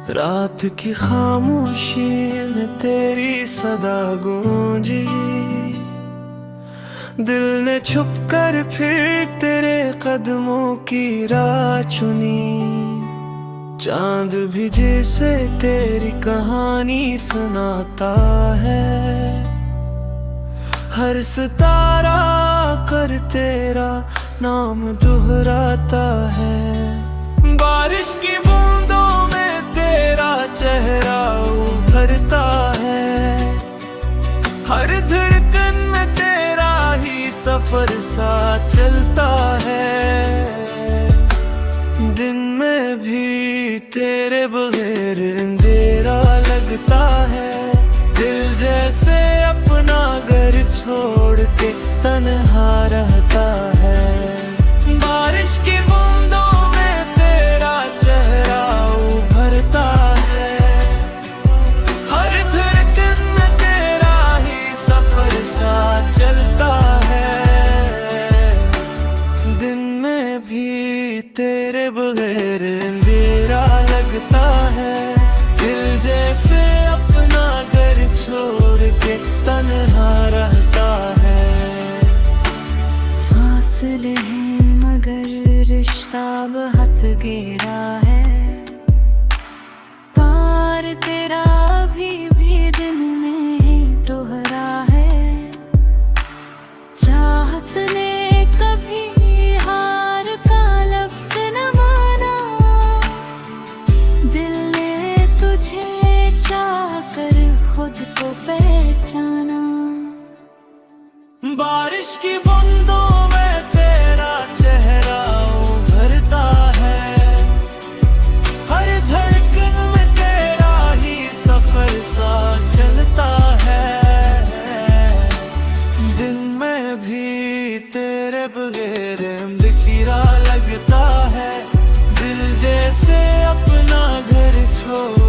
रात की खामोशी में तेरी सदा गूंजी, दिल ने छुप कर फिर तेरे कदमों की राह चुनी। चांद भी जिसे तेरी कहानी सुनाता है, हर सितारा कर तेरा नाम दोहराता है। बारिश की बूंदों में तेरा चेहरा उभरता है, हर धड़कन में तेरा ही सफर सा चलता है। दिन में भी तेरे बगैर अंधेरा लगता है, दिल जैसे अपना घर छोड़ के तन्हा रहता है। बारिश की बूंदों में तेरा चेहरा उभरता है, हर धड़कन में तेरा ही सफर सा चलता है। दिन में भी तेरे बगैर अंधेरा लगता है, दिल जैसे अपना घर छोड़ के तन्हा रहता है। फासले हैं मगर रिश्ता बहुत गहरा है, पार तेरा अभी भी दिन में ही दोहरा है। चाहत ने कभी हार का लफ्ज़ न माना, दिल ने तुझे चाह कर खुद को पहचाना। बारिश की बूंदों में तेरा चेहरा उभरता है, हर धड़कन में तेरा ही सफर सा चलता है। दिन में भी तेरे बगैर बिखरा लगता है, दिल जैसे अपना घर छोड़